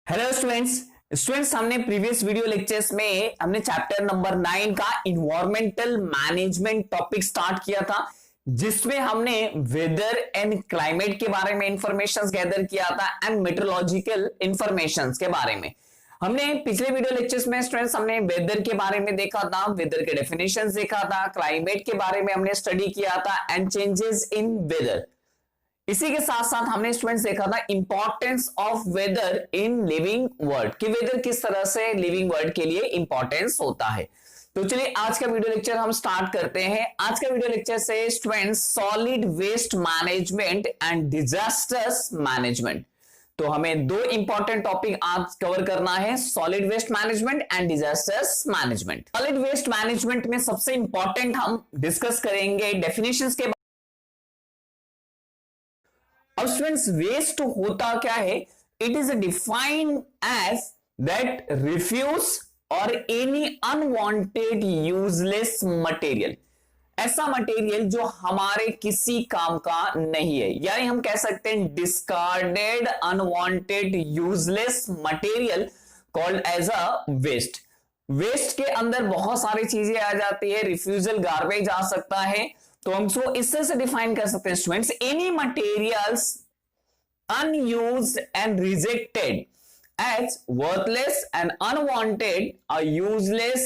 Hello students हमने previous video lectures में हमने चैप्टर नंबर 9 का इन्वायरमेंटल मैनेजमेंट टॉपिक स्टार्ट किया था, जिसमें हमने वेदर एंड क्लाइमेट के बारे में इंफॉर्मेशन गैदर किया था एंड मेट्रोलॉजिकल इंफॉर्मेशन के बारे में। हमने पिछले वीडियो लेक्चर्स में स्टूडेंट्स हमने वेदर के बारे में देखा था, वेदर के डेफिनेशंस देखा था, क्लाइमेट के बारे में हमने स्टडी किया था एंड चेंजेस इन वेदर। इसी के साथ साथ हमने स्टूडेंट्स देखा था importance of weather in living world, कि वेदर किस तरह से लिविंग वर्ल्ड के लिए इंपॉर्टेंस होता है। तो चलिए आज का वीडियो लेक्चर हम स्टार्ट करते हैं। आज का वीडियो लेक्चर से students solid waste management and disasters management. तो हमें दो इंपॉर्टेंट टॉपिक आज कवर करना है, solid waste management and disasters management. Solid waste management में सबसे इंपॉर्टेंट हम डिस्कस करेंगे डेफिनेशंस के। अब स्टूडेंट्स वेस्ट होता क्या है? It is defined as that refuse और एनी अनवांटेड यूजलेस मटेरियल, ऐसा मटेरियल जो हमारे किसी काम का नहीं है, यानी हम कह सकते हैं discarded unwanted useless material called as a waste. Waste के अंदर बहुत सारी चीजें आ जाती है, रिफ्यूजल गार्बेज आ सकता है, तो हम इसको इससे से डिफाइन कर सकते हैं students, any materials unused and rejected as worthless and unwanted or useless,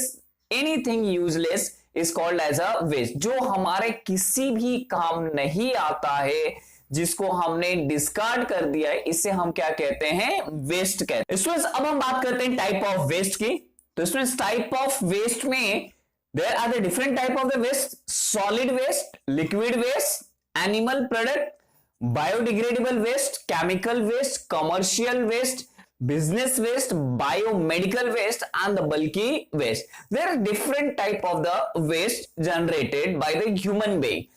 anything useless is called as a waste, जो हमारे किसी भी काम नहीं आता है, जिसको हमने डिस्कार्ड कर दिया है, इसे हम क्या कहते हैं? वेस्ट कहते हैं। स्टूडेंट्स अब हम बात करते हैं टाइप ऑफ वेस्ट की। तो स्टूडेंट्स टाइप ऑफ वेस्ट में there are the different type of the waste: solid waste, liquid waste, animal product, biodegradable waste, chemical waste, commercial waste, business waste, biomedical waste and the bulky waste. There are different type of the waste generated by the human being.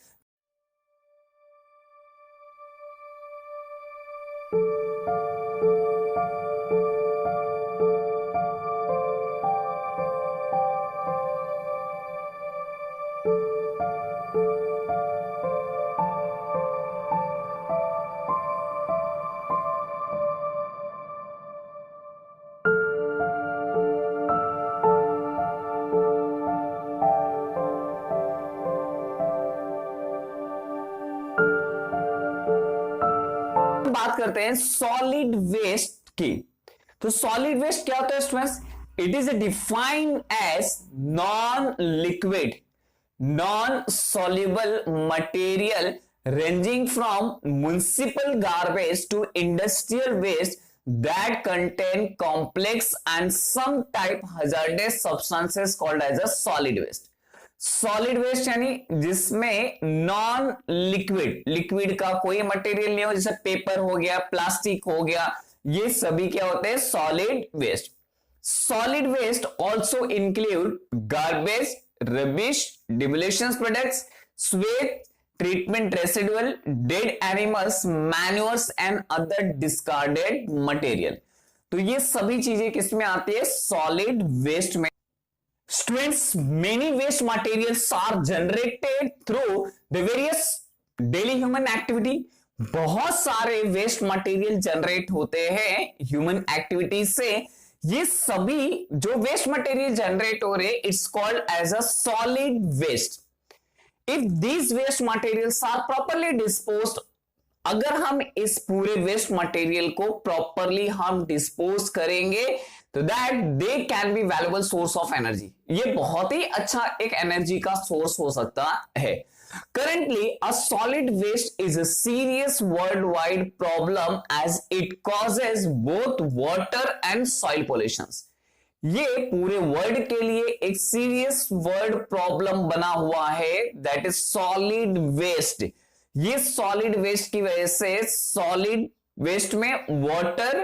बात करते हैं solid waste की। तो solid waste क्या होता है students? It is defined as non liquid non soluble material ranging from municipal garbage to industrial waste that contain complex and some type hazardous substances called as a solid waste. Solid waste यानी जिसमें non liquid, liquid का कोई material नहीं हो, जैसे paper हो गया, plastic हो गया, ये सभी क्या होते हैं? Solid waste. Solid waste also include garbage, rubbish, demolition products, sweat, treatment residual, dead animals, manures and other discarded material. तो ये सभी चीजें किसमें आती है? सॉलिड वेस्ट में। Students, many waste materials are generated through the various daily human activity. बहुत सारे वेस्ट मटेरियल जनरेट होते हैं ह्यूमन एक्टिविटीज से। ये सभी जो वेस्ट मटेरियल जनरेट हो रहे, it's called as a solid waste. If these waste materials are properly disposed, अगर हम इस पूरे वेस्ट मटेरियल को प्रॉपरली हम डिस्पोज करेंगे तो that they can be valuable source of energy. ये बहुत ही अच्छा एक एनर्जी का सोर्स हो सकता है। Currently, a solid waste is a serious worldwide problem as it causes both water and soil pollutions. ये पूरे वर्ल्ड के लिए एक सीरियस वर्ल्ड प्रॉब्लम बना हुआ है, दैट इज सॉलिड वेस्ट। ये सॉलिड वेस्ट की वजह से सॉलिड वेस्ट में वाटर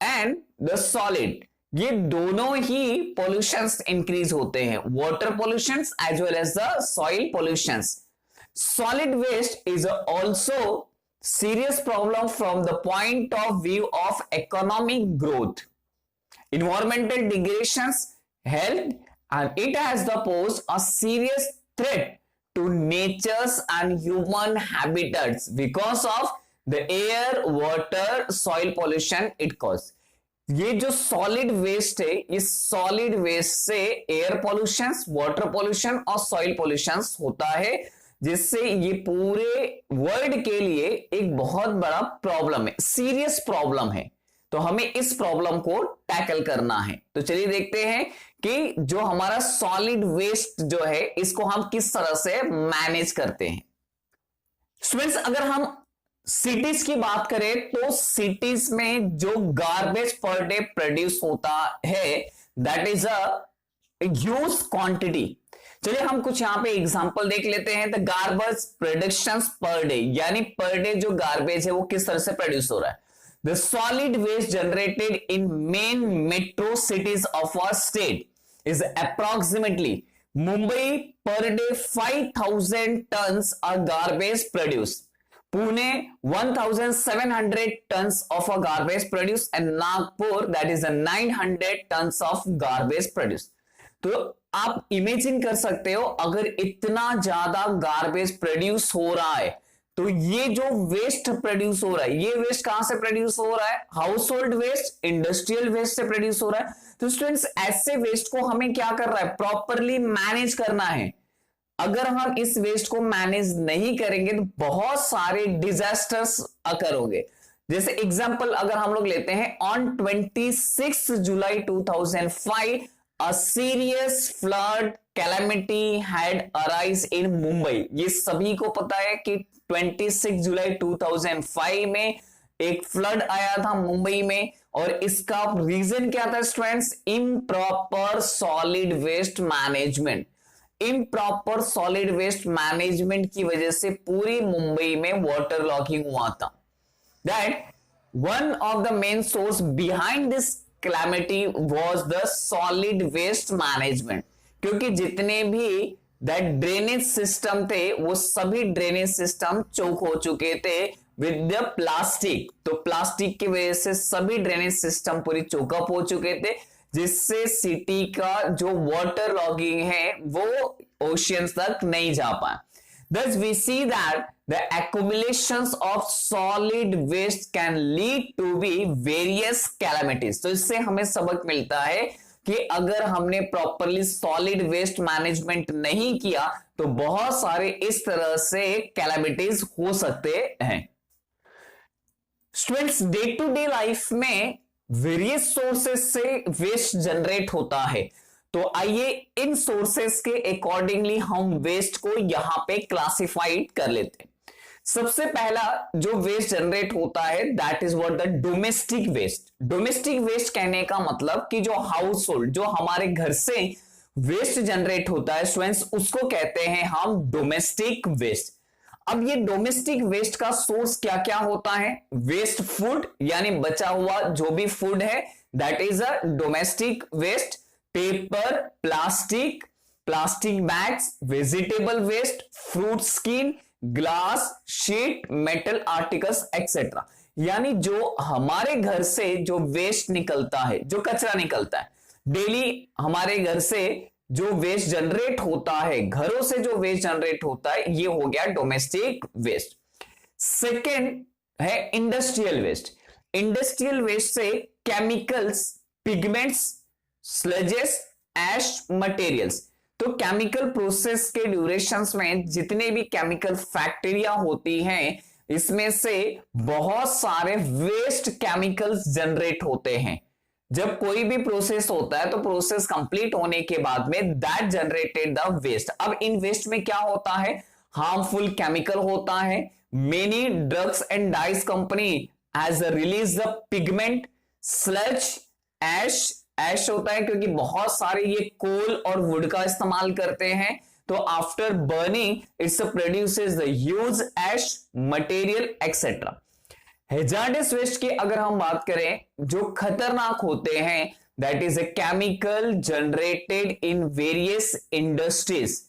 एंड द सॉलिड, ये दोनों ही पोल्यूशंस इंक्रीज होते हैं, water pollutions as well as the soil pollutions. Solid waste is also serious problem from the point of view of economic growth, environmental degradations, health, and it has the pose a serious threat to nature's and human habitats because of the air, water, soil pollution it causes. ये जो solid waste है, इस solid waste से air pollution, water pollution और soil pollution होता है, जिससे ये पूरे वर्ल्ड के लिए एक बहुत बड़ा प्रॉब्लम है, सीरियस प्रॉब्लम है। तो हमें इस प्रॉब्लम को टैकल करना है। तो चलिए देखते हैं कि जो हमारा सॉलिड वेस्ट जो है, इसको हम किस तरह से मैनेज करते हैं। स्टूडेंट्स, अगर हम सिटीज की बात करें तो सिटीज में जो गार्बेज पर डे प्रोड्यूस होता है, that is a huge quantity. चलिए हम कुछ यहां पे एग्जांपल देख लेते हैं। The garbage productions per day, यानी पर डे जो गार्बेज है वो किस तरह से प्रोड्यूस हो रहा है। The solid waste generated in main metro cities of our state is approximately Mumbai per day 5000 tons are garbage produced. Pune 1700 tons of a garbage produced and Nagpur that is a 900 tons of garbage produced. तो आप imagine कर सकते हो, अगर इतना ज्यादा garbage produce हो रहा है तो ये जो वेस्ट प्रोड्यूस हो रहा है, ये वेस्ट कहां से प्रोड्यूस हो रहा है? Household waste, industrial waste से प्रोड्यूस हो रहा है। तो स्टूडेंट्स, ऐसे वेस्ट को हमें क्या कर रहा है? प्रॉपरली मैनेज करना है। अगर हम इस वेस्ट को मैनेज नहीं करेंगे तो बहुत सारे डिजास्टर्स अकर होंगे। जैसे एग्जांपल अगर हम लोग लेते हैं, on 26 July 2005 a serious flood calamity had arise in Mumbai. ये सभी को पता है कि 26 जुलाई 2005 में एक फ्लड आया था मुंबई में, और इसका रीजन क्या था students? Improper solid waste management. Improper solid waste management की वजह से पूरी मुंबई में वाटर लॉगिंग हुआ था। That one of the main source behind this calamity was the solid waste management, क्योंकि जितने भी दैट ड्रेनेज सिस्टम थे वो सभी ड्रेनेज सिस्टम चोक हो चुके थे विद द प्लास्टिक। तो प्लास्टिक की वजह से सभी ड्रेनेज सिस्टम पूरी चोकअप हो चुके थे, जिससे सिटी का जो वाटर लॉगिंग है वो ओशियंस तक नहीं जा पाया। Thus we see that the accumulations of solid waste can lead to be various calamities. तो इससे हमें सबक मिलता है कि अगर हमने प्रॉपरली सॉलिड वेस्ट मैनेजमेंट नहीं किया तो बहुत सारे इस तरह से कैलामिटीज हो सकते हैं। Students, day to day life में वेरियस सोर्सेस से वेस्ट जनरेट होता है। तो आइए इन सोर्सेस के अकॉर्डिंगली हम वेस्ट को यहां पे क्लासिफाइड कर लेते हैं। सबसे पहला जो वेस्ट जनरेट होता है that is what the domestic waste. Domestic waste कहने का मतलब कि जो हाउस होल्ड, जो हमारे घर से वेस्ट जनरेट होता है स्टूडेंट्स, उसको कहते हैं हम डोमेस्टिक वेस्ट। अब ये डोमेस्टिक वेस्ट का सोर्स क्या क्या होता है? वेस्ट फूड, यानी बचा हुआ जो भी फूड है that is a domestic waste. Paper, plastic, plastic bags, vegetable waste, fruit skin, glass, sheet, metal articles etcetera. यानी जो हमारे घर से जो वेस्ट निकलता है, जो कचरा निकलता है, डेली हमारे घर से जो वेस्ट जनरेट होता है, घरों से जो वेस्ट जनरेट होता है, ये हो गया डोमेस्टिक वेस्ट। सेकेंड है इंडस्ट्रियल वेस्ट। इंडस्ट्रियल वेस्ट से केमिकल्स, पिगमेंट्स, स्लजेस, एश मटेरियल्स। तो केमिकल प्रोसेस के ड्यूरेशंस में जितने भी केमिकल फैक्ट्रिया होती हैं, इसमें से बहुत सारे वेस्ट केमिकल्स जनरेट होते हैं। जब कोई भी प्रोसेस होता है तो प्रोसेस कंप्लीट होने के बाद में दैट जनरेटेड द वेस्ट। अब इन वेस्ट में क्या होता है? हार्मफुल केमिकल होता है। Many drugs and dyes company has release the pigment, sludge, ash. Ash होता है क्योंकि बहुत सारे ये कोल और वुड का इस्तेमाल करते हैं, तो after burning its produces the huge ash material etcetera. Hazardous waste की अगर हम बात करें, जो खतरनाक होते हैं, that is a chemical generated in various industries.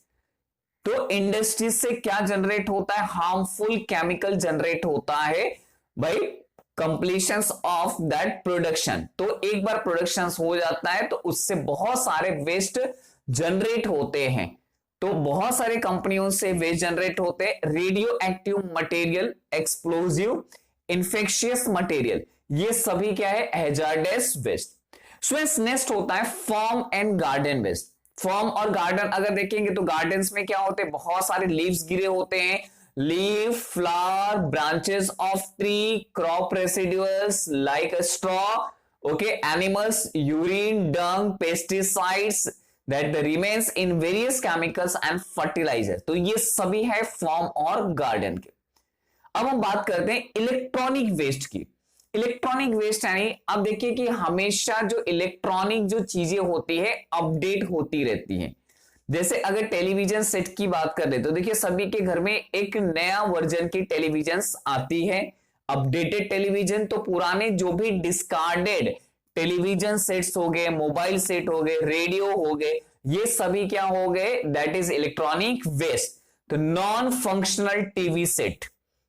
तो इंडस्ट्रीज से क्या जनरेट होता है? हार्मफुल केमिकल जनरेट होता है भाई कंप्लीशन ऑफ दैट प्रोडक्शन। तो एक बार प्रोडक्शन हो जाता है तो उससे बहुत सारे वेस्ट जनरेट होते हैं। तो बहुत सारे कंपनियों से वेस्ट जनरेट होते हैं। Radio active material, explosive, infectious material, ये सभी क्या है, हैजार्डस वेस्ट। स्टूडेंट्स नेक्स्ट होता है farm and garden waste. Farm और गार्डन अगर देखेंगे तो गार्डन्स में क्या होते हैं, बहुत सारे लीव्स गिरे होते हैं, leaf, flower, branches of tree, crop residuals like a straw, okay, animals urine, dung, pesticides that the remains in various chemicals and fertiliser. तो ये सभी है फार्म और गार्डन के। अब हम बात करते हैं इलेक्ट्रॉनिक वेस्ट की। इलेक्ट्रॉनिक वेस्ट यानी अब देखिए कि हमेशा जो इलेक्ट्रॉनिक जो चीजें होती है अपडेट होती रहती हैं। जैसे अगर टेलीविजन सेट की बात कर ले तो देखिए सभी के घर में एक नया वर्जन की टेलीविजन आती है, अपडेटेड टेलीविजन। तो पुराने जो भी डिस्कार्डेड टेलीविजन सेट्स हो गए, मोबाइल सेट हो गए, रेडियो हो गए, ये सभी क्या हो गए, दैट इज इलेक्ट्रॉनिक वेस्ट। तो नॉन फंक्शनल टीवी सेट,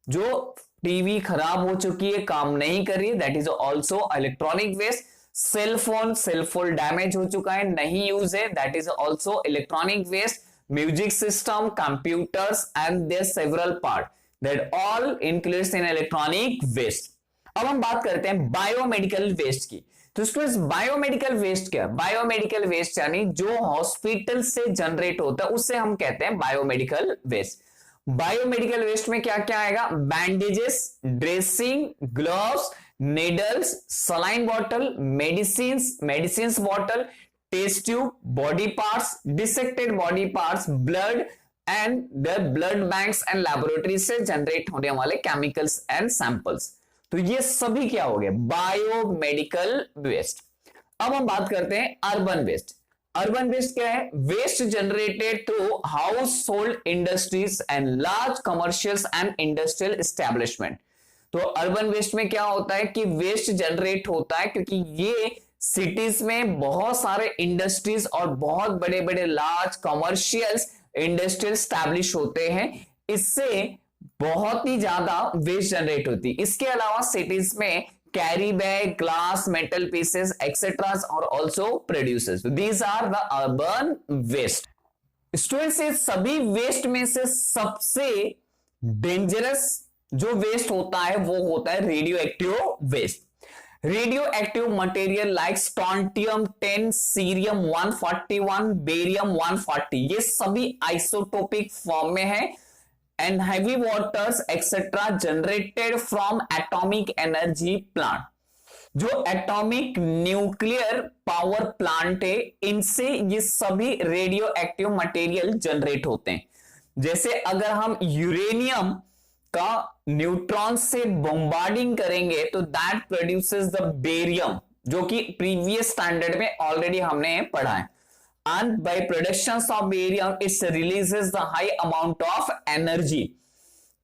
जो टीवी खराब हो चुकी है, काम नहीं कर रही है, that is also electronic waste. Cellphone damage हो चुका है, नहीं यूज है, that is also electronic waste. Music system, computers and their several part, that all includes in electronic waste. अब हम बात करते हैं बायोमेडिकल वेस्ट की। तो स्टूडेंट्स बायोमेडिकल वेस्ट क्या है? बायोमेडिकल वेस्ट यानी जो हॉस्पिटल से जनरेट होता है उसे हम कहते हैं बायोमेडिकल वेस्ट। बायोमेडिकल वेस्ट में क्या क्या आएगा? Bandages, dressing, gloves, needles, saline bottle, medicine bottle, test tube, body parts, dissected body parts, blood and the blood banks and laboratory से जनरेट होने वाले केमिकल्स एंड सैंपल्स। तो ये सभी क्या हो गए? Biomedical waste. अब हम बात करते हैं अर्बन वेस्ट। अर्बन वेस्ट क्या है? Waste generated through household industries and large commercial and industrial establishment. तो अर्बन वेस्ट में क्या होता है कि वेस्ट जनरेट होता है क्योंकि ये सिटीज में बहुत सारे इंडस्ट्रीज और बहुत बड़े बड़े लार्ज कमर्शियल इंडस्ट्रियल स्टैब्लिश होते हैं, इससे बहुत ही ज्यादा वेस्ट जनरेट होती है। इसके अलावा सिटीज में carry bag, glass, metal pieces etcetera और also produces. These are the urban waste. Students ये सभी वेस्ट में से सबसे डेंजरस जो वेस्ट होता है वो होता है radioactive waste. Radioactive material like strontium 10, cerium 141, barium 140, ये सभी आइसोटोपिक फॉर्म में है and heavy waters etc generated from atomic energy plant। जो एटॉमिक न्यूक्लियर पावर प्लांट है इनसे ये सभी रेडियो एक्टिव मटेरियल जनरेट होते हैं। जैसे अगर हम यूरेनियम का न्यूट्रॉन से बॉम्बार्डिंग करेंगे तो दैट प्रोड्यूसेस द बेरियम, जो कि प्रीवियस स्टैंडर्ड में ऑलरेडी हमने पढ़ा है। And by productions of barium it releases the high amount of energy।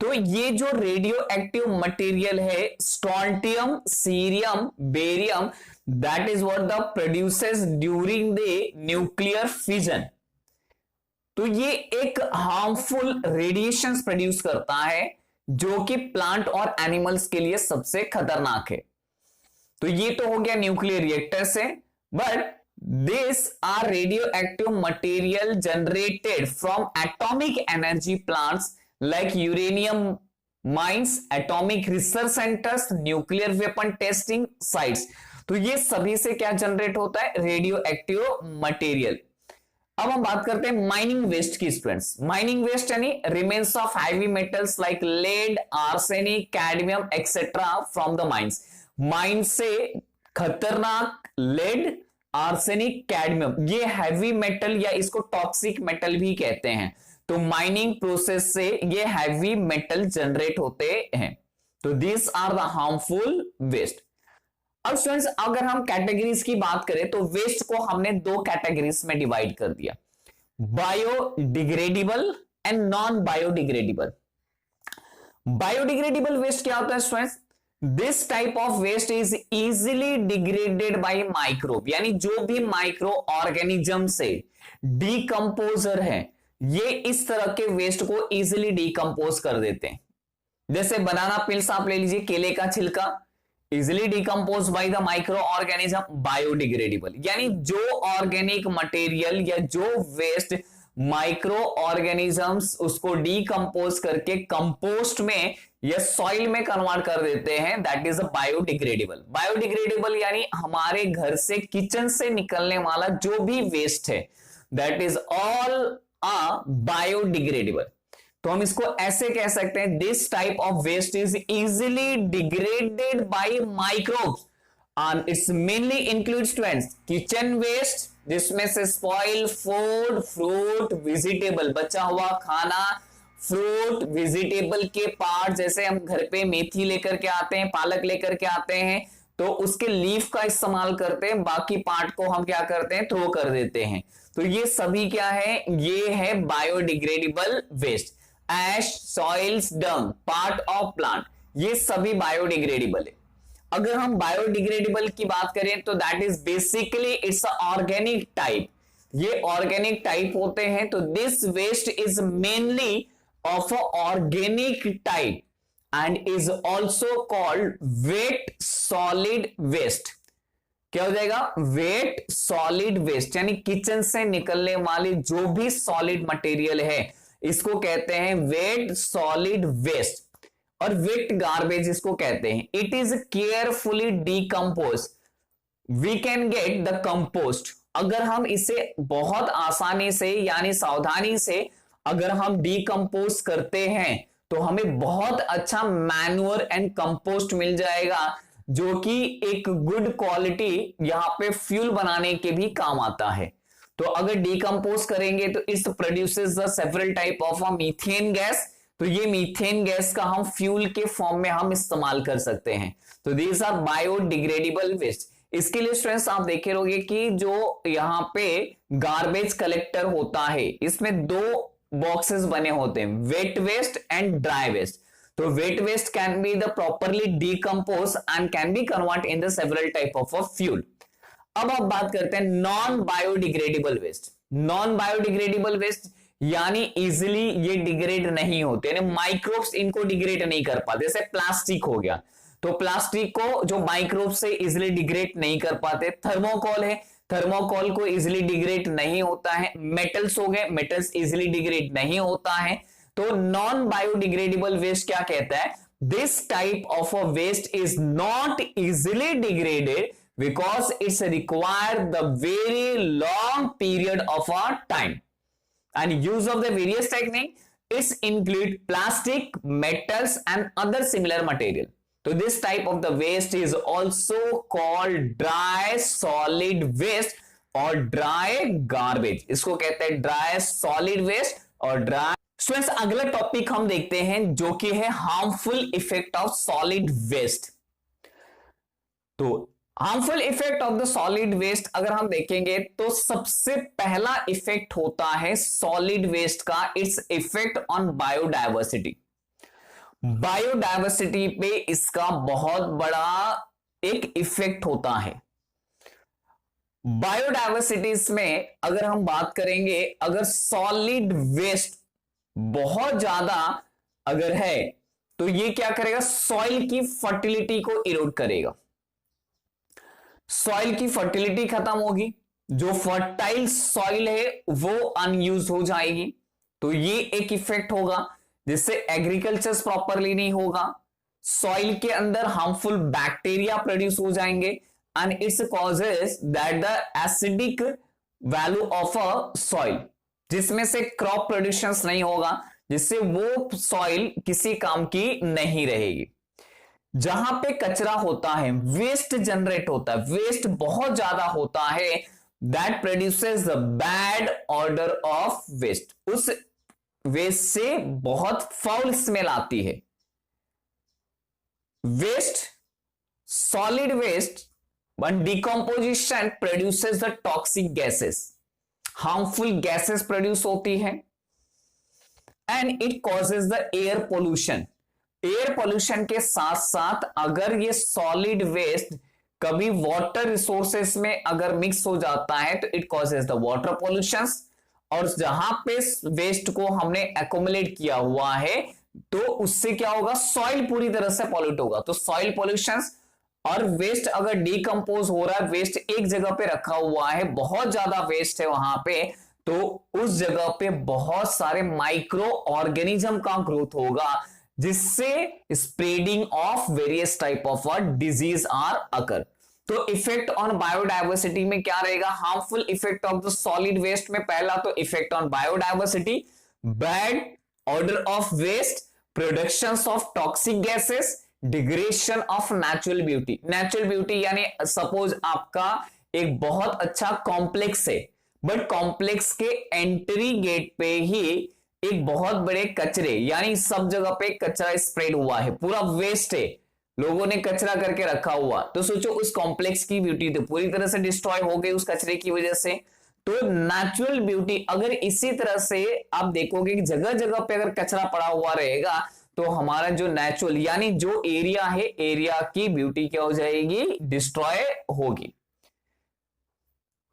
तो ये जो रेडियो एक्टिव मटेरियल है strontium, cerium, barium, that is what the produces during the nuclear fission. तो ये एक हार्मफुल रेडिएशंस प्रोड्यूस करता है जो कि प्लांट और एनिमल्स के लिए सबसे खतरनाक है। तो ये तो हो गया न्यूक्लियर रिएक्टर से, but these are radioactive material generated from atomic energy plants like uranium mines, atomic research centers, nuclear weapon testing sites। तो ये सभी से क्या जनरेट होता है? Radioactive material. अब हम बात करते हैं माइनिंग वेस्ट की। स्टूडेंट्स माइनिंग वेस्ट यानी remains of heavy metals like lead, arsenic, cadmium etcetera from the mines. Mine से खतरनाक लेड, आर्सेनिक, कैडमियम, ये हैवी मेटल या इसको टॉक्सिक मेटल भी कहते हैं। तो माइनिंग प्रोसेस से ये हैवी मेटल जनरेट होते हैं। तो this are the harmful waste. अब स्टूडेंट्स अगर हम कैटेगरीज की बात करें तो वेस्ट को हमने दो कैटेगरीज में डिवाइड कर दिया, biodegradable and non biodegradable. Biodegradable waste क्या होता है students? This type of waste is easily degraded by microbe, यानी जो भी माइक्रो ऑर्गेनिज्म से डिकम्पोजर है ये इस तरह के वेस्ट को इजीली डिकम्पोज कर देते हैं। जैसे बनाना पिल्स आप ले लीजिए, केले का छिलका, easily decompose by the micro organism, biodegradable. यानी जो ऑर्गेनिक मटेरियल या जो वेस्ट माइक्रो ऑर्गेनिजम्स उसको डीकंपोज करके कंपोस्ट में या सॉइल में कन्वर्ट कर देते हैं, that is a biodegradable. Biodegradable यानी हमारे घर से, किचन से निकलने वाला जो भी वेस्ट है, that is all a biodegradable. तो हम इसको ऐसे कह सकते हैं, this type of waste is easily degraded by microbes and it's mainly includes students kitchen waste, जिसमें से स्पॉइल फूड, फ्रूट, वेजिटेबल, बचा हुआ खाना, फ्रूट, वेजिटेबल के पार्ट, जैसे हम घर पे मेथी लेकर के आते हैं, पालक लेकर के आते हैं, तो उसके लीफ का इस्तेमाल करते हैं, बाकी पार्ट को हम क्या करते हैं, थ्रो कर देते हैं। तो ये सभी क्या है, ये है biodegradable waste. Ash, soils, dung, part of plant, ये सभी बायोडिग्रेडेबल है। अगर हम बायोडिग्रेडेबल की बात करें तो that is basically its organic type, ये ऑर्गेनिक टाइप होते हैं। तो this waste is mainly of organic type and is also called wet solid waste. क्या हो जाएगा, वेट सॉलिड वेस्ट, यानी किचन से निकलने वाली जो भी सॉलिड मटेरियल है इसको कहते हैं वेट सॉलिड वेस्ट। और वेट गार्बेज इसको कहते हैं। It is carefully decompose, we can get the compost. अगर हम इसे बहुत आसानी से यानी सावधानी से अगर हम डीकंपोज करते हैं तो हमें बहुत अच्छा मैन्योर एंड कंपोस्ट मिल जाएगा, जो कि एक गुड क्वालिटी यहां पे फ्यूल बनाने के भी काम आता है। तो अगर डीकंपोज करेंगे तो इस produces the several type of methane gas, तो ये मीथेन गैस का हम फ्यूल के फॉर्म में हम इस्तेमाल कर सकते हैं। तो दीज आर बायोडिग्रेडेबल वेस्ट। इसके लिए स्टूडेंट्स आप देखे रहोगे कि जो यहाँ पे गार्बेज कलेक्टर होता है, इसमें दो बॉक्सेस बने होते हैं, wet waste and dry waste. तो wet waste can be the properly decompose and can be convert in the several type of fuel. अब आप बात करते हैं non biodegradable waste. Non biodegradable waste यानी इजिली ये डिग्रेड नहीं होते, यानी माइक्रोब्स इनको डिग्रेड नहीं कर पाते। जैसे प्लास्टिक हो गया, तो प्लास्टिक को जो माइक्रोब से इजिली डिग्रेड नहीं कर पाते। थर्मोकॉल है, थर्मोकॉल को इजिली डिग्रेड नहीं होता है। मेटल्स हो गए, मेटल्स इजिली डिग्रेड नहीं होता है। तो नॉन बायोडिग्रेडेबल वेस्ट क्या कहता है, this type of a waste is not easily degraded because its require the very long period of a time and use of the various technique is include plastic, metals and other similar material. So this type of the waste is also called dry solid waste or dry garbage. इसको कहते हैं dry solid waste और dry। Students अगला topic हम देखते हैं जो कि है harmful effect of solid waste। तो harmful effect of the solid waste अगर हम देखेंगे तो सबसे पहला इफेक्ट होता है सॉलिड वेस्ट का, its effect on biodiversity. Biodiversity पे इसका बहुत बड़ा एक इफेक्ट होता है। बायोडायवर्सिटीज में अगर हम बात करेंगे, अगर सॉलिड वेस्ट बहुत ज्यादा अगर है तो ये क्या करेगा, सॉइल की फर्टिलिटी को इरोड करेगा। सॉइल की फर्टिलिटी खत्म होगी, जो फर्टाइल सॉइल है वो अनयूज हो जाएगी। तो ये एक इफेक्ट होगा जिससे एग्रीकल्चर प्रॉपरली नहीं होगा, सॉइल के अंदर हार्मफुल बैक्टीरिया प्रोड्यूस हो जाएंगे and it's causes that the acidic value of a soil, जिसमें से क्रॉप प्रोड्यूशन नहीं होगा, जिससे वो सॉइल किसी काम की नहीं रहेगी। जहां पे कचरा होता है, वेस्ट जनरेट होता है, वेस्ट बहुत ज्यादा होता है, that produces the bad order of waste. उस वेस्ट से बहुत फाउल स्मेल आती है। Waste, solid waste on decomposition produces the toxic gases, harmful gases produce होती है and it causes the air pollution. Air pollution के साथ साथ अगर ये सॉलिड वेस्ट कभी वाटर रिसोर्सेस में अगर मिक्स हो जाता है तो it causes the water pollution, और जहां पे वेस्ट को हमने एक्युमुलेट किया हुआ है तो उससे क्या होगा, सॉइल पूरी तरह से पॉल्यूट होगा। तो सॉइल पोल्यूशन और वेस्ट अगर डिकम्पोज हो रहा है, वेस्ट एक जगह पे रखा हुआ है, बहुत ज्यादा वेस्ट है वहां पे, तो उस जगह पे बहुत सारे माइक्रो ऑर्गेनिज्म का ग्रोथ होगा, जिससे spreading of various type of disease are occur. तो इफेक्ट ऑन बायोडाइवर्सिटी में क्या रहेगा? Harmful effect of the solid waste में पहला तो effect on biodiversity, bad order of waste, production of toxic gases, degradation of natural beauty. Natural beauty यानी suppose आपका एक बहुत अच्छा कॉम्प्लेक्स है, बट कॉम्प्लेक्स के एंट्री गेट पे ही एक बहुत बड़े कचरे, यानी सब जगह पे कचरा स्प्रेड हुआ है, पूरा वेस्ट है, लोगों ने कचरा करके रखा हुआ, तो सोचो उस कॉम्प्लेक्स की ब्यूटी तो पूरी तरह से डिस्ट्रॉय हो गई उस कचरे की वजह से। तो नेचुरल ब्यूटी अगर इसी तरह से आप देखोगे कि जगह जगह पे अगर कचरा पड़ा हुआ रहेगा, तो हमारा जो नेचुरल यानी जो एरिया है, एरिया की ब्यूटी क्या हो जाएगी? डिस्ट्रॉय होगी।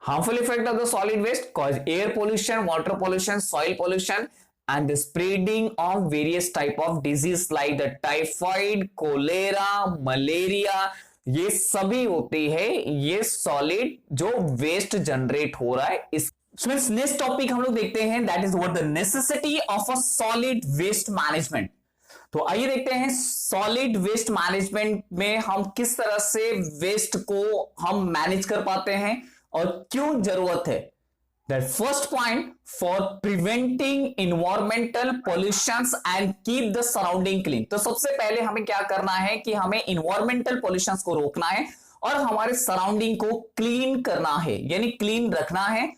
Harmful effect of the solid waste cause air pollution, water pollution, soil pollution, and the spreading of various type of disease like the typhoid, cholera, malaria, ये सभी होती है ये सॉलिड जो वेस्ट जनरेट हो रहा है इस। नेक्स्ट टॉपिक हम लोग देखते हैं, that is what the necessity of a solid waste management. तो आइए देखते हैं सॉलिड वेस्ट मैनेजमेंट में हम किस तरह से वेस्ट को हम मैनेज कर पाते हैं और क्यों जरूरत है। That first point, for preventing environmental pollutions and keep the surrounding clean. तो सबसे पहले हमें क्या करना है कि हमें इन्वायरमेंटल पॉल्यूशंस को रोकना है और हमारे सराउंडिंग को क्लीन करना है, यानी क्लीन रखना है।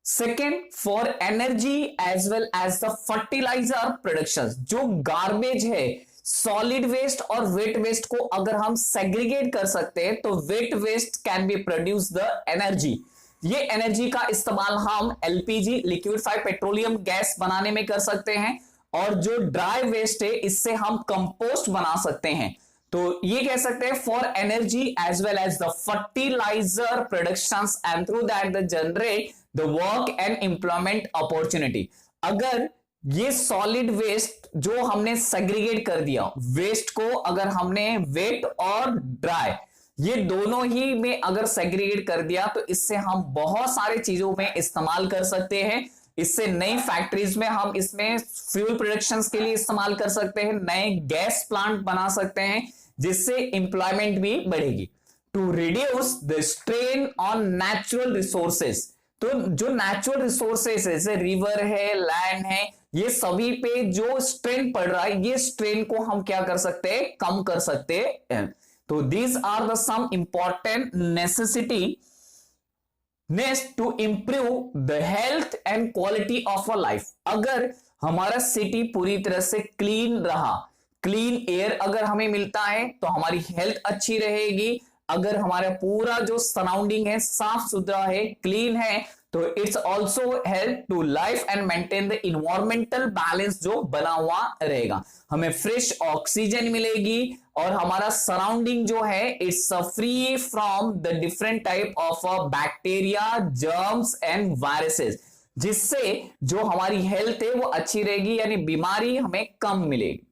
Second, for energy as well as the fertiliser production. जो गार्बेज है, सॉलिड वेस्ट और वेट वेस्ट को अगर हम सेग्रीगेट कर सकते हैं तो wet waste can be produce the energy. ये एनर्जी का इस्तेमाल हम एलपीजी, लिक्विफाइड पेट्रोलियम गैस बनाने में कर सकते हैं, और जो ड्राई वेस्ट है इससे हम कंपोस्ट बना सकते हैं। तो ये कह सकते हैं for energy as well as the fertiliser productions and through that the generate the work and employment opportunity. अगर ये सॉलिड वेस्ट जो हमने सेग्रीगेट कर दिया, वेस्ट को अगर हमने वेट और ड्राई ये दोनों ही में अगर सेग्रीगेट कर दिया, तो इससे हम बहुत सारे चीजों में इस्तेमाल कर सकते हैं। इससे नई फैक्ट्रीज में हम इसमें फ्यूल प्रोडक्शन के लिए इस्तेमाल कर सकते हैं, नए गैस प्लांट बना सकते हैं, जिससे एम्प्लॉयमेंट भी बढ़ेगी। To reduce the strain on natural resources. तो जो नेचुरल रिसोर्सेस जैसे रिवर है, लैंड है, ये सभी पे जो स्ट्रेन पड़ रहा है, ये स्ट्रेन को हम क्या कर सकते हैं? कम कर सकते हैं। तो these are the some important necessity next to improve the health and quality of a life. अगर हमारा सिटी पूरी तरह से क्लीन रहा, क्लीन एयर अगर हमें मिलता है तो हमारी हेल्थ अच्छी रहेगी। अगर हमारा पूरा जो सराउंडिंग है साफ सुथरा है, क्लीन है, तो its also help to life and maintain the environmental balance जो बना हुआ रहेगा। हमें फ्रेश ऑक्सीजन मिलेगी और हमारा सराउंडिंग जो है it's free from the different type of bacteria, germs and viruses, जिससे जो हमारी हेल्थ है वो अच्छी रहेगी, यानी बीमारी हमें कम मिलेगी।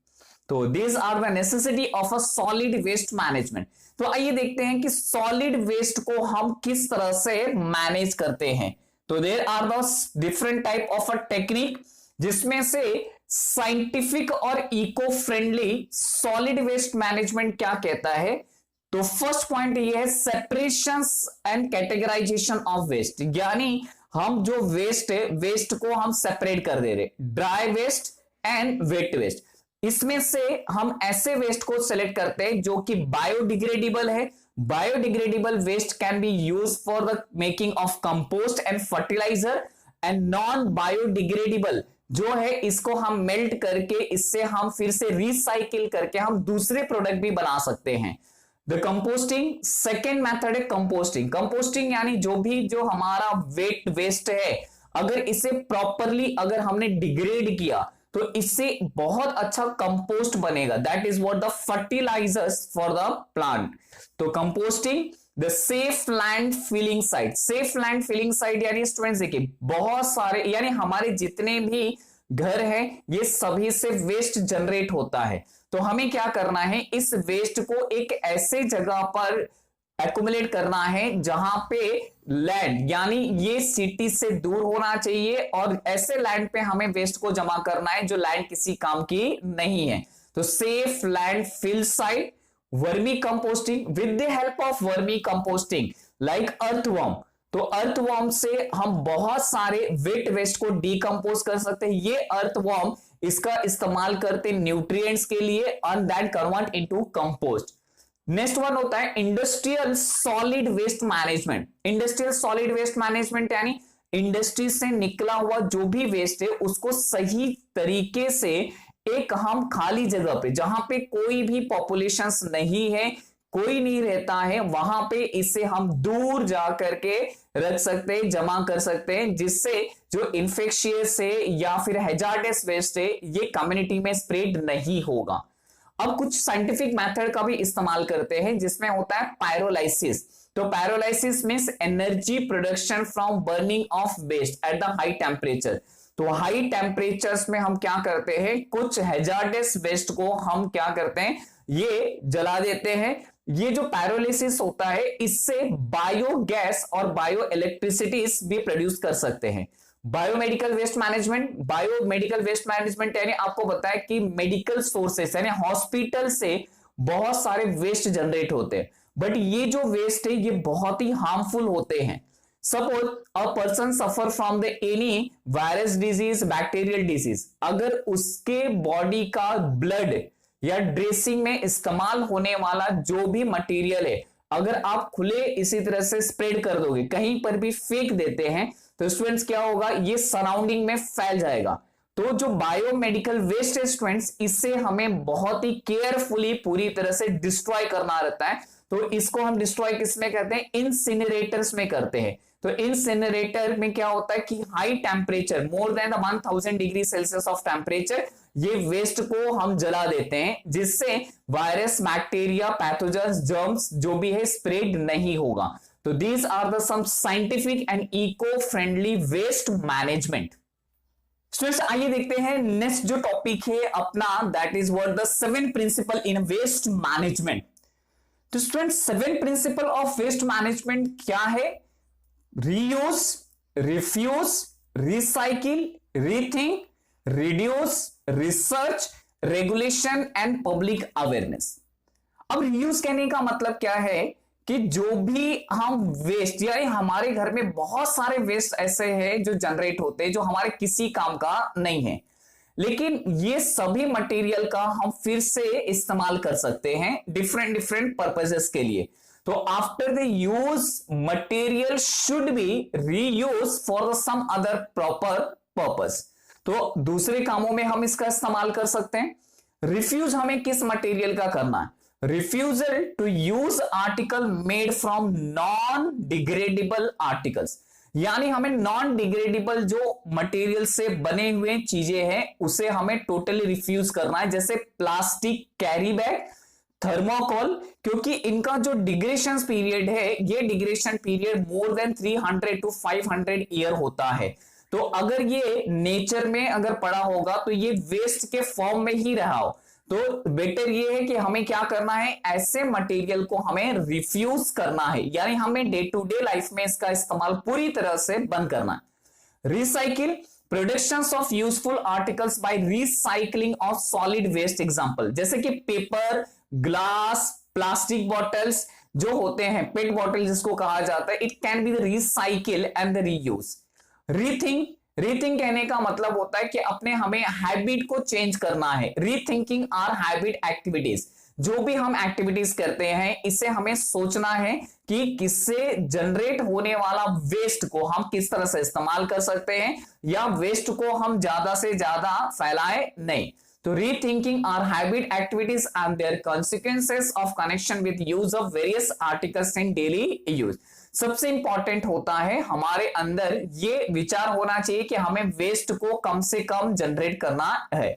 तो these are the necessity of a solid waste management। तो आइए देखते हैं कि सॉलिड वेस्ट को हम किस तरह से मैनेज करते हैं। तो there are the different type of a technique, जिसमें से साइंटिफिक और eco friendly solid waste management क्या कहता है। तो फर्स्ट पॉइंट ये है separation and categorisation of waste, यानी हम जो वेस्ट है, वेस्ट को हम सेपरेट कर दे रहे, dry waste and wet waste. इसमें से हम ऐसे वेस्ट को सेलेक्ट करते हैं जो कि बायोडिग्रेडेबल है। Biodegradable waste can be use for the making of compost and fertiliser, and non biodegradable जो है इसको हम मेल्ट करके इससे हम फिर से रिसाइकिल करके हम दूसरे प्रोडक्ट भी बना सकते हैं। द कंपोस्टिंग सेकेंड मेथड है कंपोस्टिंग। कंपोस्टिंग यानी जो हमारा वेट वेस्ट है, अगर इसे प्रॉपरली अगर हमने डिग्रेड किया तो इससे बहुत अच्छा कंपोस्ट बनेगा। That is what the fertilizers for the plant. तो composting the safe land filling site. Safe land filling site यानी स्टूडेंट्स देखिए बहुत सारे, यानी हमारे जितने भी घर हैं ये सभी से वेस्ट जनरेट होता है। तो हमें क्या करना है, इस वेस्ट को एक ऐसे जगह पर एक्युमुलेट करना है जहां पे लैंड यानी ये सिटी से दूर होना चाहिए और ऐसे लैंड पे हमें वेस्ट को जमा करना है जो लैंड किसी काम की नहीं है। तो safe landfill site, vermicomposting, with the help of vermicomposting like earthworm. तो अर्थवर्म से हम बहुत सारे वेट वेस्ट को डीकंपोज कर सकते हैं। ये अर्थवर्म इसका इस्तेमाल करते न्यूट्रिएंट्स के लिए and that convert into compost. Next one होता है industrial solid waste management. Industrial solid waste management यानी इंडस्ट्री से निकला हुआ जो भी वेस्ट है उसको सही तरीके से एक हम खाली जगह पे जहां पे कोई भी पॉपुलेशंस नहीं है, कोई नहीं रहता है, वहां पे इसे हम दूर जा करके रख सकते हैं, जमा कर सकते हैं, जिससे जो इंफेक्शियस है या फिर हैजार्डस वेस्ट है ये कम्युनिटी में स्प्रेड नहीं होगा। अब कुछ साइंटिफिक मेथड का भी इस्तेमाल करते हैं जिसमें होता है पायरोलाइसिस। तो pyrolysis means energy production from burning of waste at the high temperature. तो हाई टेम्परेचर्स में हम क्या करते हैं, कुछ हैजार्डस वेस्ट को हम क्या करते हैं, ये जला देते हैं। ये जो पायरोलाइसिस होता है इससे बायोगैस और बायो इलेक्ट्रिसिटीज भी प्रोड्यूस कर सकते हैं। Biomedical waste management, biomedical waste management यानी आपको बताया कि मेडिकल सोर्सेस यानी हॉस्पिटल से बहुत सारे वेस्ट जनरेट होते हैं, बट ये जो वेस्ट है ये बहुत ही हार्मफुल होते हैं। Suppose a person suffer from the any virus disease, bacterial disease, अगर उसके बॉडी का ब्लड या ड्रेसिंग में इस्तेमाल होने वाला जो भी मटेरियल है अगर आप खुले इसी तरह से स्प्रेड कर दोगे, कहीं पर भी फेंक देते हैं, तो स्टूडेंट्स क्या होगा, ये सराउंडिंग में फैल जाएगा। तो जो बायोमेडिकल वेस्ट है स्टूडेंट्स, इससे हमें बहुत ही केयरफुली पूरी तरह से डिस्ट्रॉय करना रहता है। तो इसको हम डिस्ट्रॉय किसमें करते हैं, इंसिनरेटर्स में करते हैं। तो इंसिनरेटर में क्या होता है कि high temperature more than 1000 degree Celsius of temperature ये वेस्ट को हम जला देते हैं, जिससे वायरस, बैक्टीरिया, पैथोजेंस, जर्म्स जो भी है स्प्रेड नहीं होगा। तो these are the some scientific and eco friendly waste management. Students आइए देखते हैं नेक्स्ट जो टॉपिक है अपना, that is what the 7 principle in waste management. तो students 7 principle of waste management क्या है, reuse, refuse, recycle, rethink, reduce, research, regulation and public awareness. अब रीयूज कहने का मतलब क्या है कि जो भी हम वेस्ट यानी हमारे घर में बहुत सारे वेस्ट ऐसे हैं जो जनरेट होते हैं जो हमारे किसी काम का नहीं है, लेकिन ये सभी मटेरियल का हम फिर से इस्तेमाल कर सकते हैं डिफरेंट डिफरेंट पर्पसेस के लिए। तो after the use material should be reuse for some other proper purpose. तो दूसरे कामों में हम इसका इस्तेमाल कर सकते हैं। रिफ्यूज हमें किस मटेरियल का करना है, refusal to use article made from non degradable articles, यानी हमें नॉन डिग्रेडेबल जो मटेरियल से बने हुए चीजें हैं उसे हमें टोटली रिफ्यूज करना है, जैसे प्लास्टिक कैरी बैग, थर्मोकोल, क्योंकि इनका जो डिग्रेशन पीरियड है ये degradation period more than 300 to 500 year होता है। तो अगर ये नेचर में अगर पड़ा होगा तो ये वेस्ट के फॉर्म में ही रहा हो, तो बेटर ये है कि हमें क्या करना है, ऐसे मटेरियल को हमें रिफ्यूज करना है, यानी हमें डे टू डे लाइफ में इसका इस्तेमाल पूरी तरह से बंद करना है। Recycle, production of useful articles by recycling of solid waste, example जैसे कि पेपर, ग्लास, प्लास्टिक बॉटल्स जो होते हैं, पेट बॉटल जिसको कहा जाता है, it can B recycle and the reuse. Rethink, rethink कहने का मतलब होता है कि अपने हमें हैबिट को चेंज करना है। रीथिंकिंग आर हैबिट एक्टिविटीज, जो भी हम एक्टिविटीज करते हैं इसे हमें सोचना है कि किससे जनरेट होने वाला वेस्ट को हम किस तरह से इस्तेमाल कर सकते हैं या वेस्ट को हम ज्यादा से ज्यादा फैलाए नहीं। तो rethinking our habit activities and their consequences of connection with use of various articles in daily use. सबसे इंपॉर्टेंट होता है हमारे अंदर ये विचार होना चाहिए कि हमें वेस्ट को कम से कम जनरेट करना है।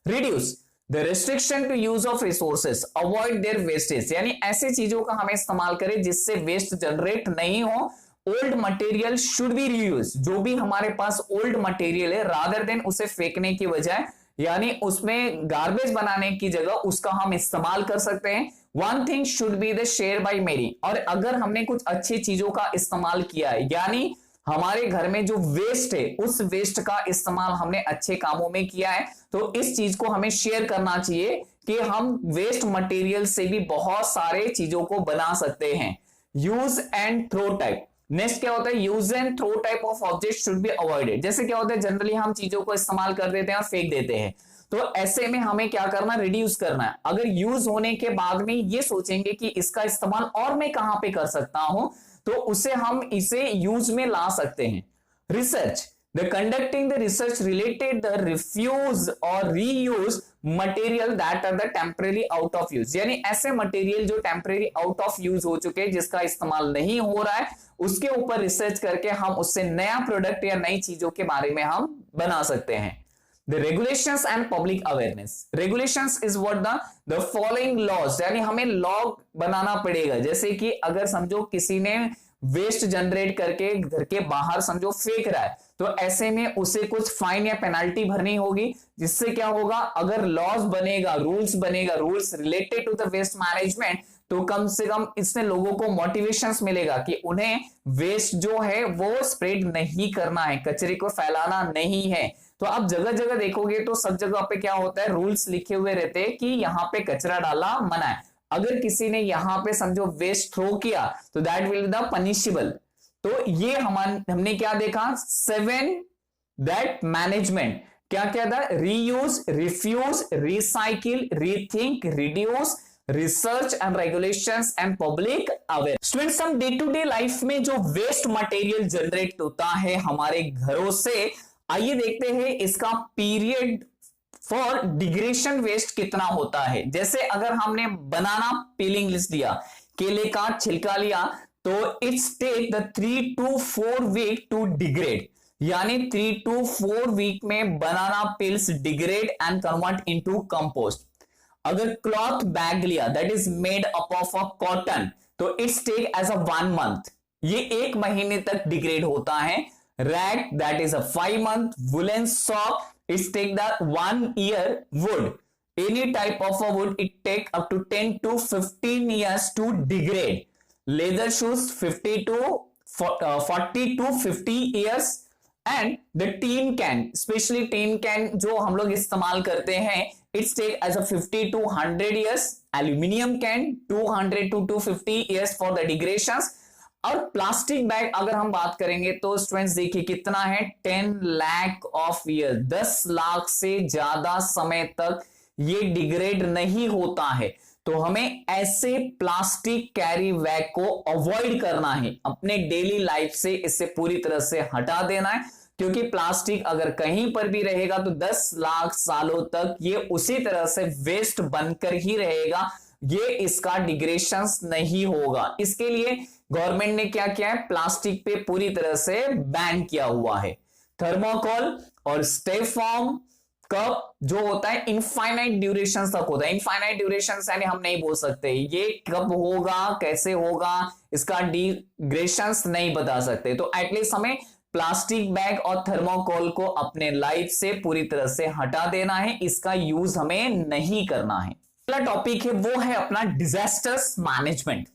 Reduce the restriction to use of resources, avoid their wastage, यानी ऐसी चीजों का हमें इस्तेमाल करें जिससे वेस्ट जनरेट नहीं हो। Old material should be reuse, जो भी हमारे पास ओल्ड मटेरियल है रादर देन उसे फेंकने की बजाय यानी उसमें गार्बेज बनाने की जगह उसका हम इस्तेमाल कर सकते हैं। One thing should be the share by many. और अगर हमने कुछ अच्छी चीजों का इस्तेमाल किया है, यानी हमारे घर में जो वेस्ट है उस वेस्ट का इस्तेमाल हमने अच्छे कामों में किया है, तो इस चीज को हमें शेयर करना चाहिए कि हम वेस्ट मटेरियल से भी बहुत सारे चीजों को बना सकते हैं। Use and throw type. Next क्या होता है, use and throw type of object should be avoided. जैसे क्या होता है, जनरली हम चीजों को इस्तेमाल कर देते हैं और फेंक देते हैं, तो ऐसे में हमें क्या करना, रिड्यूस करना है। अगर यूज होने के बाद में ये सोचेंगे कि इसका इस्तेमाल और मैं कहां पे कर सकता हूं, तो उसे हम इसे यूज में ला सकते हैं। Research, the conducting the research related the refuse और reuse material that are the temporary out of use. यानी ऐसे मटेरियल जो टेम्परेरी आउट ऑफ यूज हो चुके हैं, जिसका इस्तेमाल नहीं हो रहा है, उसके ऊपर रिसर्च करके हम उससे नया प्रोडक्ट या नई चीजों के बारे में हम बना सकते हैं। The regulations and public awareness. Regulations is what the following laws, यानी हमें लॉ बनाना पड़ेगा। जैसे कि अगर समझो किसी ने वेस्ट जनरेट करके घर के बाहर समझो फेंक रहा है, तो ऐसे में उसे कुछ फाइन या पेनाल्टी भरनी होगी, जिससे क्या होगा, अगर लॉज बनेगा, rules related to the waste management, तो कम से कम इससे लोगों को मोटिवेशंस मिलेगा कि उन्हें वेस्ट जो है वो स्प्रेड नहीं करना है, कचरे को फैलाना नहीं है। तो आप जगह जगह देखोगे तो सब जगह पे क्या होता है, रूल्स लिखे हुए रहते हैं कि यहाँ पे कचरा डालना मना है। अगर किसी ने यहाँ पे समझो वेस्ट थ्रो किया, तो दैट विल द पनिशेबल। तो ये हमने क्या देखा, 7 दैट मैनेजमेंट क्या क्या था, reuse, refuse, recycle, rethink, reduce, research and regulations and public aware. Students, हम डे टू डे लाइफ में जो वेस्ट मटेरियल जनरेट होता है हमारे घरों से, आइए देखते हैं इसका पीरियड फॉर डिग्रेडेशन वेस्ट कितना होता है। जैसे अगर हमने बनाना पीलिंग लिस्ट लिया, केले का छिलका लिया, तो it's take the 3 to 4 week to degrade. यानी 3 to 4 वीक में banana peels degrade and convert into compost. अगर क्लॉथ बैग लिया, that is made up of a cotton, तो it's take as a 1 month, ये 1 महीने तक डिग्रेड होता है। Rag, that is a 5 month. Woolen sock, it's take the 1 year. Wood, any type of a wood, it take up to 10 to 15 years to degrade. Leather shoes 40 to 50 years. And the tin can, especially tin can जो हम लोग इस्तेमाल करते हैं, it's take as a 50 to 100 years. Aluminium can 200 to 250 years for the degradations. और plastic bag अगर हम बात करेंगे तो स्टूडेंट्स देखिए कितना है, 10 लाख ऑफ ईयर, 10 लाख से ज्यादा समय तक ये डिग्रेड नहीं होता है। तो हमें ऐसे प्लास्टिक कैरी बैग को अवॉइड करना है, अपने डेली लाइफ से इसे पूरी तरह से हटा देना है, क्योंकि प्लास्टिक अगर कहीं पर भी रहेगा तो 10 लाख सालों तक ये उसी तरह से वेस्ट बनकर ही रहेगा, ये इसका डिग्रेडेशन नहीं होगा। इसके लिए गवर्नमेंट ने क्या किया है, प्लास्टिक पे पूरी तरह से बैन किया हुआ है। थर्मोकोल और स्टेफॉर्म कप जो होता है इनफाइनाइट ड्यूरेशन तक होता है। इनफाइनाइट ड्यूरेशन यानी हम नहीं बोल सकते ये कब होगा, कैसे होगा, इसका डिग्रेडेशन नहीं बता सकते। तो एटलीस्ट हमें प्लास्टिक बैग और थर्मोकोल को अपने लाइफ से पूरी तरह से हटा देना है, इसका यूज हमें नहीं करना है। अगला टॉपिक है वो है अपना डिजास्टर्स मैनेजमेंट।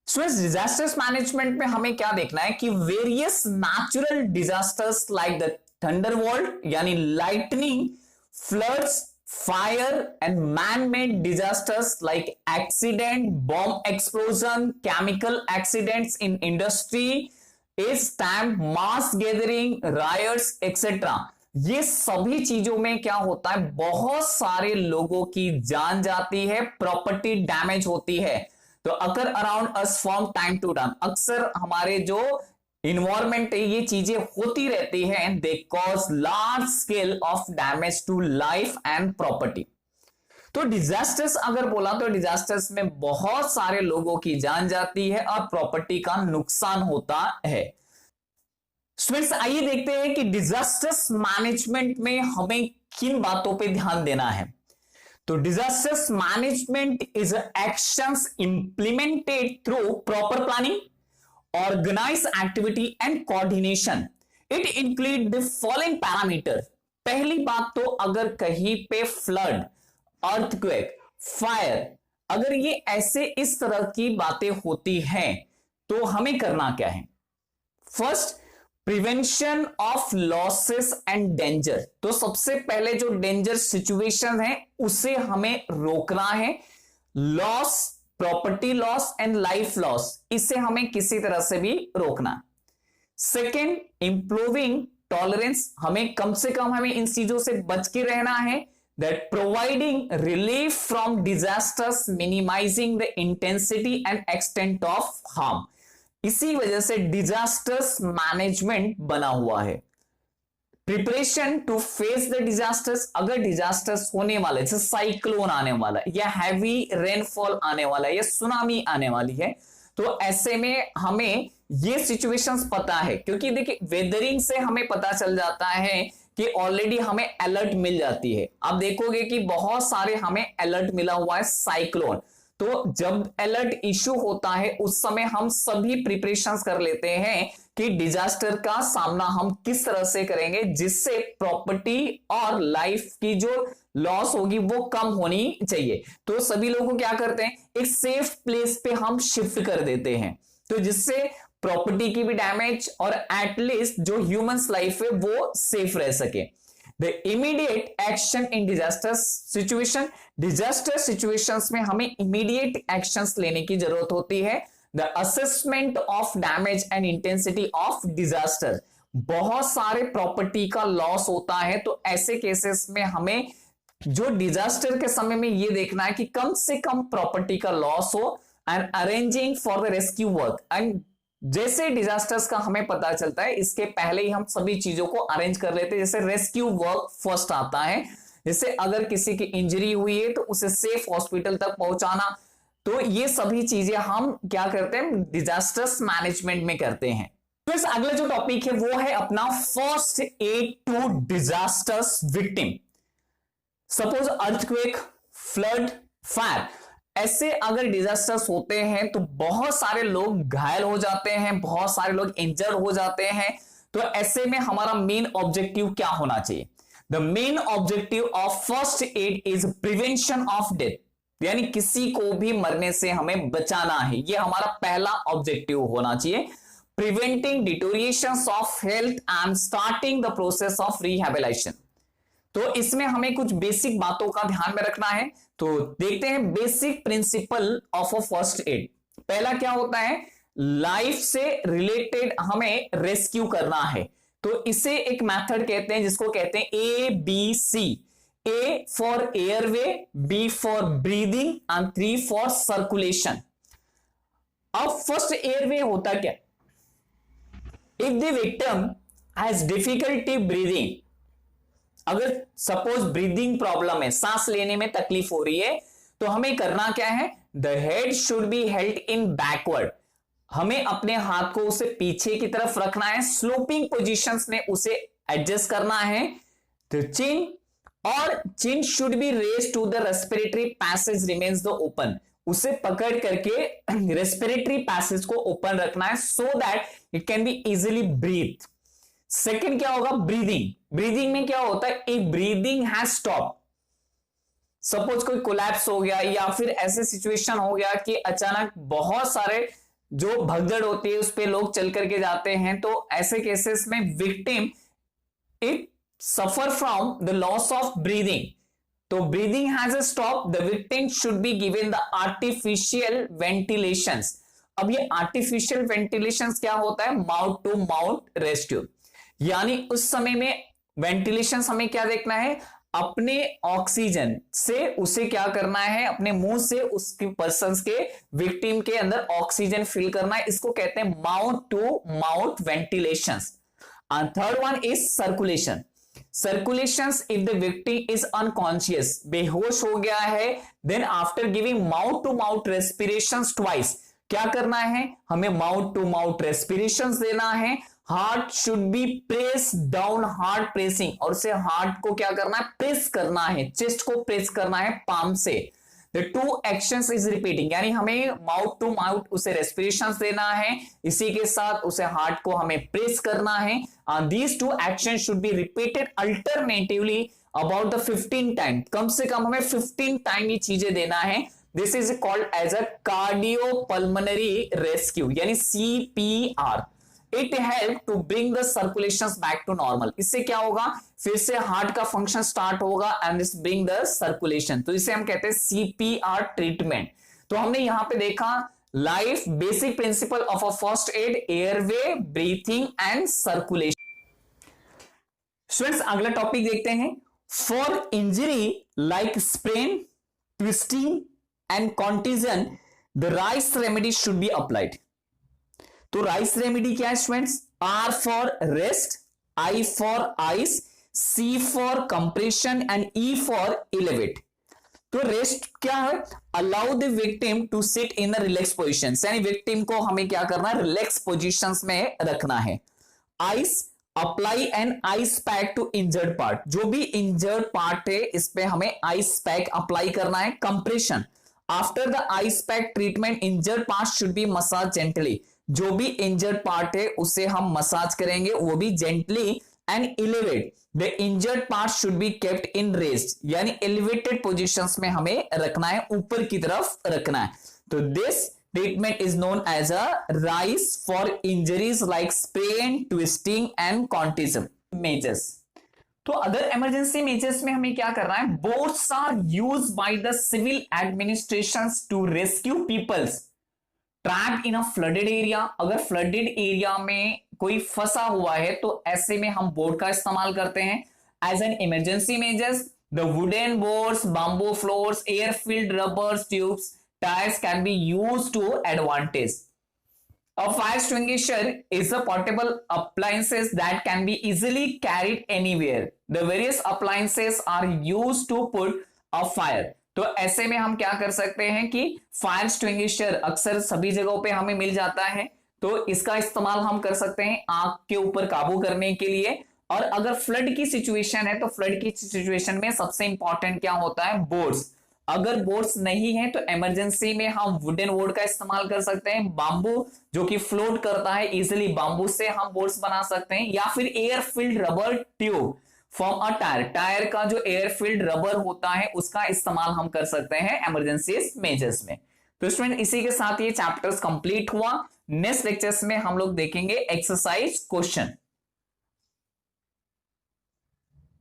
डिजास्टर्स मैनेजमेंट में हमें क्या देखना है कि various natural disasters like the thunderbolt यानी lightning, floods, fire and man made disasters like accident, bomb explosion, chemical accidents in industry, इस time mass gathering, riots etcetera, ये सभी चीजों में क्या होता है, बहुत सारे लोगों की जान जाती है, प्रॉपर्टी डैमेज होती है। तो occur around us from time to time, अक्सर हमारे जो इन्वायरमेंट है ये चीजें होती रहती हैं, they cause large scale of damage to life and property. तो डिजास्टर्स अगर बोला तो डिजास्टर्स में बहुत सारे लोगों की जान जाती है और प्रॉपर्टी का नुकसान होता है। स्टूडेंट्स आइए देखते हैं कि डिजास्टर्स मैनेजमेंट में हमें किन बातों पे ध्यान देना है। तो disasters management is actions implemented through proper planning, organized activity and coordination. It include the following parameter. पहली बात तो अगर कहीं पे फ्लड, अर्थक्वेक, फायर, अगर ये ऐसे इस तरह की बातें होती हैं तो हमें करना क्या है? First, prevention of losses and danger. तो सबसे पहले जो डेंजर सिचुएशन है उसे हमें रोकना है। Loss, property loss and life loss, इसे हमें किसी तरह से भी रोकना। सेकेंड, इंप्रूविंग टॉलरेंस, हमें कम से कम हमें इन चीजों से बच के रहना है। That providing relief from disasters, minimising the intensity and extent of harm. इसी वजह से डिजास्टर्स मैनेजमेंट बना हुआ है। Preparation to face the disasters, अगर डिजास्टर्स होने वाले, जैसे साइक्लोन आने वाला है या हैवी रेनफॉल आने वाला है या सुनामी आने वाली है, तो ऐसे में हमें ये सिचुएशंस पता है, क्योंकि देखिए वेदरिंग से हमें पता चल जाता है कि ऑलरेडी हमें अलर्ट मिल जाती है। आप देखोगे कि बहुत सारे हमें अलर्ट मिला हुआ है साइक्लोन। तो जब अलर्ट इशू होता है उस समय हम सभी प्रिपरेशंस कर लेते हैं कि डिजास्टर का सामना हम किस तरह से करेंगे जिससे प्रॉपर्टी और लाइफ की जो लॉस होगी वो कम होनी चाहिए। तो सभी लोग क्या करते हैं, एक सेफ प्लेस पे हम शिफ्ट कर देते हैं, तो जिससे प्रॉपर्टी की भी डैमेज और एटलीस्ट जो ह्यूमंस लाइफ है वो सेफ रह सके। The immediate action in disaster situation, disaster situations में हमें immediate actions लेने की जरूरत होती है। The assessment of damage and intensity of disaster, बहुत सारे प्रॉपर्टी का लॉस होता है, तो ऐसे केसेस में हमें जो डिजास्टर के समय में ये देखना है कि कम से कम प्रॉपर्टी का लॉस हो, and arranging for the rescue work. And जैसे डिजास्टर्स का हमें पता चलता है इसके पहले ही हम सभी चीजों को अरेंज कर लेते हैं। जैसे रेस्क्यू वर्क फर्स्ट आता है, जैसे अगर किसी की इंजरी हुई है तो उसे सेफ हॉस्पिटल तक पहुंचाना, तो ये सभी चीजें हम क्या करते हैं, डिजास्टर्स मैनेजमेंट में करते हैं। तो इस अगला जो टॉपिक है वो है अपना first aid to disasters victim. Suppose earthquake, flood, fire, ऐसे अगर डिजास्टर्स होते हैं तो बहुत सारे लोग घायल हो जाते हैं, बहुत सारे लोग इंजर्ड हो जाते हैं। तो ऐसे में हमारा मेन ऑब्जेक्टिव क्या होना चाहिए? The main objective of first aid is prevention of death, यानी किसी को भी मरने से हमें बचाना है, यह हमारा पहला ऑब्जेक्टिव होना चाहिए। Preventing deterioration of health and starting the process of rehabilitation. तो इसमें हमें कुछ बेसिक बातों का ध्यान में रखना है। तो देखते हैं basic principle of a first add. पहला क्या होता है, लाइफ से रिलेटेड हमें रेस्क्यू करना है, तो इसे एक मेथड कहते हैं जिसको कहते हैं ABC। A for airway, B for breathing and 3 for circulation. अब फर्स्ट एयरवे होता क्या, if the victim has difficulty breathing, अगर सपोज ब्रीदिंग प्रॉब्लम है, सांस लेने में तकलीफ हो रही है, तो हमें करना क्या है, the head should be held in backward, हमें अपने हाथ को उसे पीछे की तरफ रखना है, स्लोपिंग पोजीशंस में उसे एडजस्ट करना है। तो chin should be raise to the respiratory passage remains the open, उसे पकड़ करके रेस्पिरेटरी पैसेज को ओपन रखना है so that it can be easily breathe. Second क्या होगा, ब्रीदिंग। ब्रीदिंग में क्या होता है, एक ब्रीदिंग हैज स्टॉप, सपोज कोई कोलैप्स हो गया या फिर ऐसे सिचुएशन हो गया कि अचानक बहुत सारे जो भगदड़ होती है उस पे लोग चल करके जाते हैं, तो ऐसे केसेस में victim it suffer from the loss of breathing, तो breathing has a stop, the victim should be given the artificial ventilations. अब ये आर्टिफिशियल वेंटिलेशंस क्या होता है, माउथ टू माउथ रेस्क्यू, यानी उस समय में वेंटिलेशन हमें क्या देखना है, अपने ऑक्सीजन से उसे क्या करना है, अपने मुंह से उसके पर्सन के विक्टिम के अंदर ऑक्सीजन फिल करना है, इसको कहते हैं mouth to mouth ventilation. And third one is circulation. Circulations if the victim is unconscious, बेहोश हो गया है, then after giving mouth to mouth respirations twice, क्या करना है, हमें माउथ टू माउथ रेस्पिरेशंस देना है। Heart should be press down, heart pressing, और उसे हार्ट को क्या करना है, प्रेस करना है, चेस्ट को प्रेस करना है पाम से। The two actions is repeating, यानी हमें माउथ टू माउथ उसे रेस्पिरेशन देना है, इसी के साथ उसे हार्ट को हमें प्रेस करना है। These two action should be repeated alternatively about the 15 time, कम से कम हमें 15 टाइम ये चीजें देना है। This is called as a cardiopulmonary rescue, यानी CPR। It help to bring the circulation back to normal. इससे क्या होगा, फिर से हार्ट का फंक्शन स्टार्ट होगा and this bring the circulation, तो इसे हम कहते हैं CPR ट्रीटमेंट। तो हमने यहां पे देखा life basic principle of a first aid, airway, breathing and circulation. Students अगला टॉपिक देखते हैं। For injury like sprain, twisting and contusion the RICE remedy should be applied. तो राइस रेमेडी क्या है students, R for rest, I for ice, C for compression and E for elevate. तो rest क्या है, allow the victim to sit in the relax position, यानी victim को हमें क्या करना है, रिलैक्स पोजिशंस में रखना है। Ice, apply an ice pack to injured part, जो भी इंजर्ड पार्ट है इस पे हमें आइस पैक अप्लाई करना है। Compression, after the ice pack treatment injured part should B massage gently, जो भी इंजर्ड पार्ट है उसे हम मसाज करेंगे, वो भी gently. And elevate, the injured part should be kept in rest, यानी एलिवेटेड पोजीशंस में हमें रखना है, ऊपर की तरफ रखना है। तो this treatment is known as a RICE for injuries like sprain, twisting and contusion measures. तो अदर इमरजेंसी मेजर्स में हमें क्या करना है, boats are use by the civil administrations to rescue peoples trapped in a flooded area. अगर flooded area में कोई फंसा हुआ है तो ऐसे में हम बोट का इस्तेमाल करते हैं। As an emergency measures the wooden boards, bamboo floors, air filled rubbers, tubes, tyres can be used to advantage. A fire extinguisher is a portable appliances that can be easily carried anywhere. The various appliances are used to put a fire. तो ऐसे में हम क्या कर सकते हैं कि fire extinguisher अक्सर सभी जगहों पे हमें मिल जाता है, तो इसका इस्तेमाल हम कर सकते हैं आग के ऊपर काबू करने के लिए। और अगर फ्लड की सिचुएशन है तो फ्लड की सिचुएशन में सबसे इंपॉर्टेंट क्या होता है, बोर्ड्स। अगर बोर्ड्स नहीं है तो इमरजेंसी में हम वुडन बोर्ड का इस्तेमाल कर सकते हैं। बांबू जो कि फ्लोट करता है इजिली, बांबू से हम बोर्ड्स बना सकते हैं, या फिर air filled rubber tube from a tyre, tyre का जो एयर फिल्ड रबर होता है उसका इस्तेमाल हम कर सकते हैं इमरजेंसी मेजर्स में। तो स्टूडेंट इसी के साथ ये चैप्टर्स कंप्लीट हुआ। नेक्स्ट लेक्चर्स में हम लोग देखेंगे एक्सरसाइज क्वेश्चन।